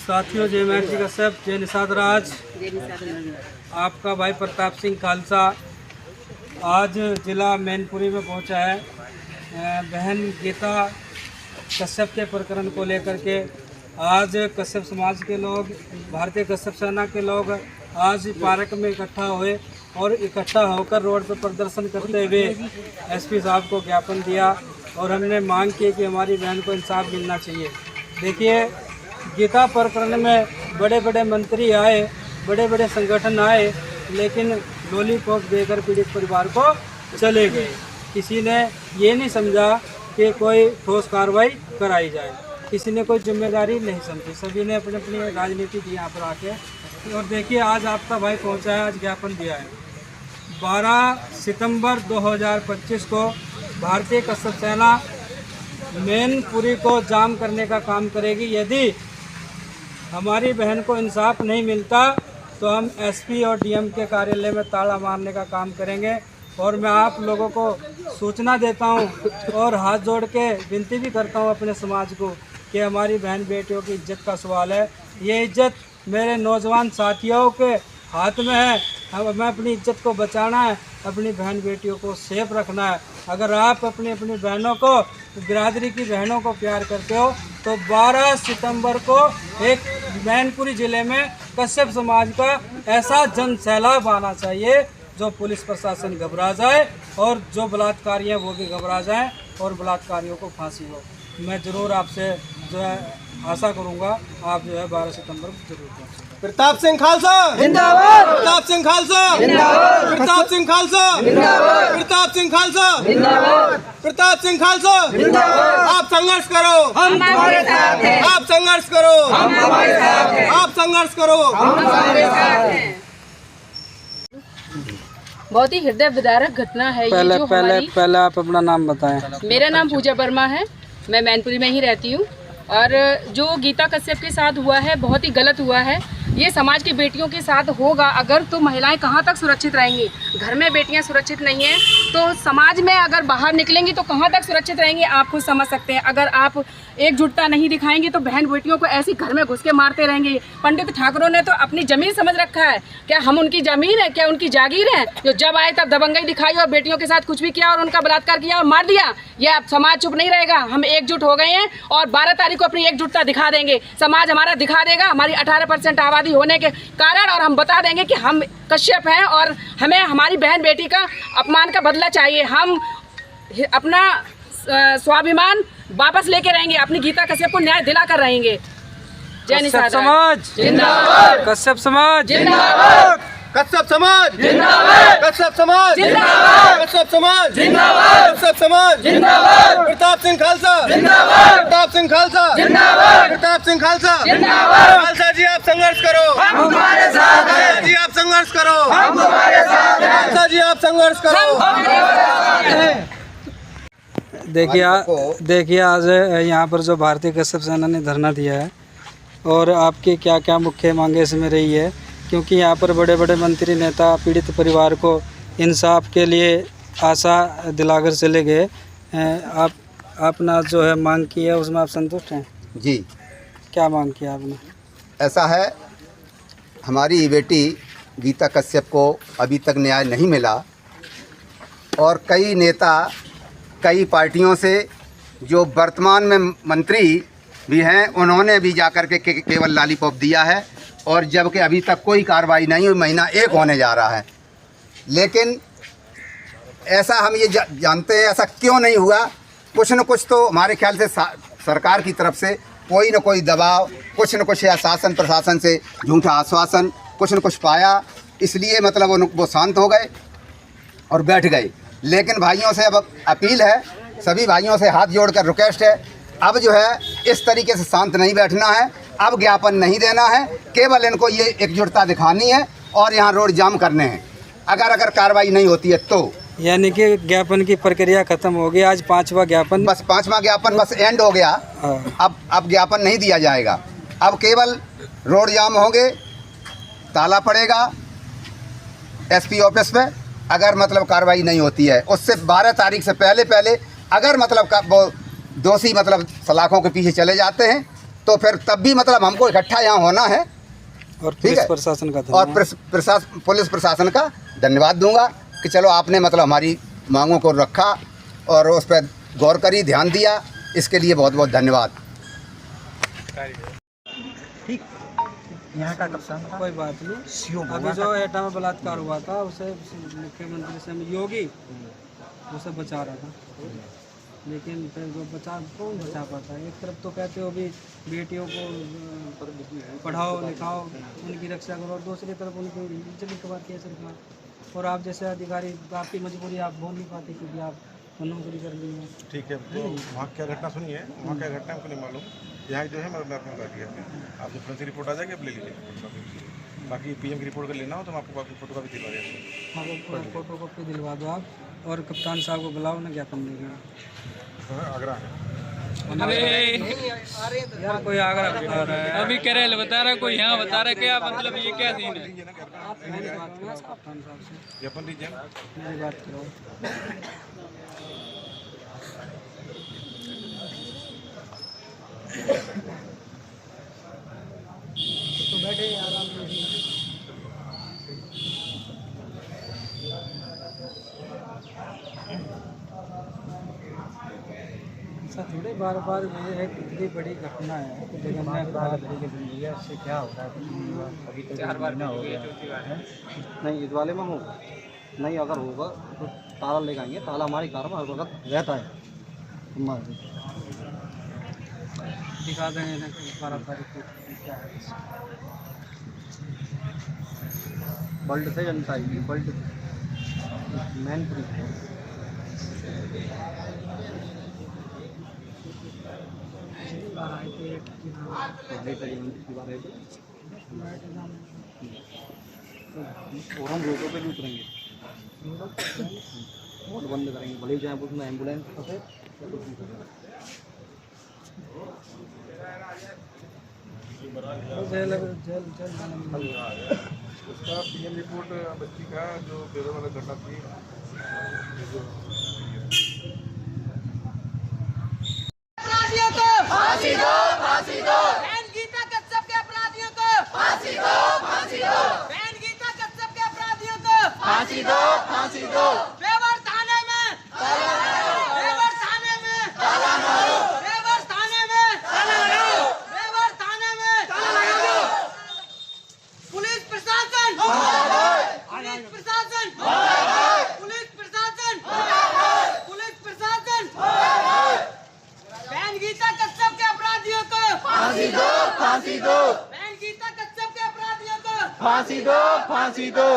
साथियों, जय महर्षि कश्यप, जय निषाद राज। आपका भाई प्रताप सिंह खालसा आज जिला मैनपुरी में पहुंचा है। बहन गीता कश्यप के प्रकरण को लेकर के आज कश्यप समाज के लोग, भारतीय कश्यप सेना के लोग आज पार्क में इकट्ठा हुए और इकट्ठा होकर रोड पर प्रदर्शन करते हुए एसपी साहब को ज्ञापन दिया और हमने मांग की कि हमारी बहन को इंसाफ मिलना चाहिए। देखिए, गीता प्रकरण में बड़े बड़े मंत्री आए, बड़े बड़े संगठन आए, लेकिन लॉलीपॉप देकर पीड़ित परिवार को चले गए। किसी ने ये नहीं समझा कि कोई ठोस कार्रवाई कराई जाए, किसी ने कोई जिम्मेदारी नहीं समझी, सभी ने अपनी अपनी राजनीति की यहाँ पर आके। और देखिए, आज आपका भाई पहुँचा है, आज ज्ञापन दिया है। 12 सितंबर 2025 को भारतीय कश्यप सेना मैनपुरी को जाम करने का काम करेगी। यदि हमारी बहन को इंसाफ नहीं मिलता तो हम एसपी और डीएम के कार्यालय में ताला मारने का काम करेंगे। और मैं आप लोगों को सूचना देता हूं और हाथ जोड़ के विनती भी करता हूं अपने समाज को कि हमारी बहन बेटियों की इज्जत का सवाल है। ये इज्जत मेरे नौजवान साथियों के हाथ में है। हमें अपनी इज्जत को बचाना है, अपनी बहन बेटियों को सेफ रखना है। अगर आप अपनी अपनी बहनों को, बिरादरी की बहनों को प्यार करते हो तो 12 सितंबर को एक मैनपुरी ज़िले में कश्यप समाज का ऐसा जन सैलाब आना चाहिए जो पुलिस प्रशासन घबरा जाए और जो बलात्कारी हैं वो भी घबरा जाएं और बलात्कारियों को फांसी हो। मैं ज़रूर आपसे जो है आशा करूंगा आप जो है 12 सितंबर को जरूर पहुँचें। प्रताप सिंह खालसा जिंदाबाद, प्रताप सिंह खालसा जिंदाबाद, प्रताप सिंह खालसा जिंदाबाद, प्रताप सिंह खालसा जिंदाबाद, प्रताप सिंह खालसा जिंदाबाद। आप संघर्ष करो, हम तुम्हारे साथ हैं। आप संघर्ष करो, हम तुम्हारे साथ हैं। आप संघर्ष करो, हम तुम्हारे साथ हैं। बहुत ही हृदय विदारक घटना है पहले ये जो पहले हमारी। पहले आप अपना नाम बताएं। मेरा नाम पूजा वर्मा है, मैं मैनपुरी में ही रहती हूँ। और जो गीता कश्यप के साथ हुआ है बहुत ही गलत हुआ है। ये समाज की बेटियों के साथ होगा अगर तो महिलाएं कहाँ तक सुरक्षित रहेंगी। घर में बेटियां सुरक्षित नहीं हैं तो समाज में अगर बाहर निकलेंगी तो कहाँ तक सुरक्षित रहेंगी, आप खुद समझ सकते हैं। अगर आप एकजुटता नहीं दिखाएंगे तो बहन बेटियों को ऐसे घर में घुस के मारते रहेंगे। पंडित ठाकुरों ने तो अपनी जमीन समझ रखा है। क्या हम उनकी जमीन है, क्या उनकी जागीर है? जो जब आए तब दबंगई दिखाई और बेटियों के साथ कुछ भी किया और उनका बलात्कार किया और मार दिया। यह अब समाज चुप नहीं रहेगा। हम एकजुट हो गए हैं और 12 तारीख को अपनी एकजुटता दिखा देंगे। समाज हमारा दिखा देगा हमारी 18% आबादी होने के कारण, और हम बता देंगे कि हम कश्यप हैं और हमें हमारी बहन बेटी का अपमान का बदला चाहिए। हम अपना स्वाभिमान वापस लेके रहेंगे, अपनी गीता कश्यप को न्याय दिला कर रहेंगे। जय निषाद समाज जिंदाबाद, कश्यप समाज जिंदाबाद, कश्यप समाज जिंदाबाद, कश्यप समाज जिंदाबाद, कश्यप समाज जिंदाबाद, कश्यप समाज जिंदाबाद, प्रताप सिंह खालसा जिंदाबाद, प्रताप सिंह खालसा जिंदाबाद, प्रताप सिंह खालसा जिंदाबाद। खालसा जी आप संघर्ष करो, हम तुम्हारे साथ हैं। खालसा जी आप संघर्ष करो, हम तुम्हारे साथ हैं। खालसा जी आप संघर्ष करो, हम तुम्हारे साथ हैं। देखिए आज यहाँ पर जो भारतीय कश्यप सेना ने धरना दिया है और आपकी क्या क्या मुख्य मांगे इसमें रही है, क्योंकि यहाँ पर बड़े बड़े मंत्री नेता पीड़ित परिवार को इंसाफ के लिए आशा दिलाकर चले गए। आपने जो है मांग की है उसमें आप संतुष्ट हैं? जी, क्या मांग किया आपने? ऐसा है, हमारी बेटी गीता कश्यप को अभी तक न्याय नहीं मिला और कई नेता, कई पार्टियों से जो वर्तमान में मंत्री भी हैं उन्होंने भी जाकर के केवल लॉलीपॉप दिया है और जबकि अभी तक कोई कार्रवाई नहीं हुई। महीना 1 होने जा रहा है, लेकिन ऐसा हम ये जानते हैं ऐसा क्यों नहीं हुआ। कुछ न कुछ तो हमारे ख्याल से सरकार की तरफ से कोई न कोई दबाव, कुछ न कुछ शासन प्रशासन से झूठा आश्वासन कुछ न कुछ पाया, इसलिए मतलब वो शांत हो गए और बैठ गए। लेकिन भाइयों से अब अपील है, सभी भाइयों से हाथ जोड़कर रिक्वेस्ट है, अब जो है इस तरीके से शांत नहीं बैठना है, अब ज्ञापन नहीं देना है, केवल इनको ये एकजुटता दिखानी है और यहाँ रोड जाम करने हैं। अगर कार्रवाई नहीं होती है तो यानी कि ज्ञापन की प्रक्रिया खत्म हो गई। आज 5वां ज्ञापन, बस 5वां ज्ञापन बस एंड हो गया। अब ज्ञापन नहीं दिया जाएगा, अब केवल रोड जाम होंगे, ताला पड़ेगा एसपी ऑफिस पे। अगर मतलब कार्रवाई नहीं होती है उससे 12 तारीख से पहले अगर मतलब वो दोषी मतलब सलाखों के पीछे चले जाते हैं तो फिर तब भी मतलब हमको इकट्ठा यहाँ होना है। और ठीक पुलिस है। प्रशासन का और धन्यवाद। पुलिस प्रशासन का धन्यवाद दूंगा कि चलो आपने मतलब हमारी मांगों को रखा और उस पर गौर करी, ध्यान दिया, इसके लिए बहुत बहुत धन्यवाद। यहाँ का कप्तान कोई बात नहीं। अभी जो एटा में बलात्कार हुआ था उसे मुख्यमंत्री से योगी उसे बचा रहा था, लेकिन फिर वो कौन बचा पाता है। एक तरफ तो कहते हो भी बेटियों को पढ़ाओ लिखाओ, उनकी रक्षा करो, और दूसरी तरफ उनकी इज्जत करवाती है सरकार। और आप जैसे अधिकारी, आपकी मजबूरी, आप बोल नहीं पाते क्योंकि आप नौकरी कर ली है। ठीक है, तो वहाँ क्या घटना सुनी है, वहाँ क्या घटना हमको नहीं मालूम। यहाँ जो है मैं आपको बता दिया, आपको फोरेंसिक रिपोर्ट आ जाएगी, आप ले लीजिए। बाकी पीएम की रिपोर्ट का लेना हो तो मैं आपको बाकी फोटो कॉपी दिलवा देंगे। हाँ, वो फोटो कॉपी दिलवा दो आप, और कप्तान साहब को बुलाओ ना, ज्ञापन देगा। आगरा यार कोई आगरा बता रहा है, अभी करेल बता रहा, कोई यहाँ बता रहा, क्या मतलब ये क्या सीन है? आप मेरी बात करो कप्तान साहब से, ज्ञापन दीजिए। मेरी बात करो। तो बैठे आराम से। ऐसा थोड़े बार बार ये है, कितनी बड़ी घटना है कि जगह में इससे क्या हो रहा है? अभी तक 4 बार हो गया नहीं, इस वाले में होगा नहीं, अगर होगा तो ताला ले आएंगे। ताला हमारी कार में हर वक्त रहता है। दिखा देंगे ना 12 तारीख को क्या है। बल्ट से जनता आएगी, बल्ट मैनपुरी और हम रोडों पे भी उतरेंगे, रोड बंद करेंगे, भले ही चाहे उसमें एम्बुलेंस फंसे। जेल जेल जेल जाने में उसका पीएम रिपोर्ट बच्ची का जो बेरों वाला घटना थी, अपराधियों को फांसी दो, फांसी दो। बहन गीता कश्यप के अपराधियों को फांसी दो, फांसी दो। बहन गीता कश्यप के अपराधियों को फांसी दो, फांसी दो। बेवर थाने में ताला मारो, बेवर थाने में ताला मारो, बेवर थाने में ताला मारो, बेवर थाने में ताला मारो। पुलिस प्रशासन पुलिस प्रशासन पुलिस प्रशासन पुलिस प्रशासन। बहन गीता कश्यप के अपराधियों को फांसी दो, फांसी दो। बहन गीता कश्यप के अपराधियों को फांसी दो, फांसी दो।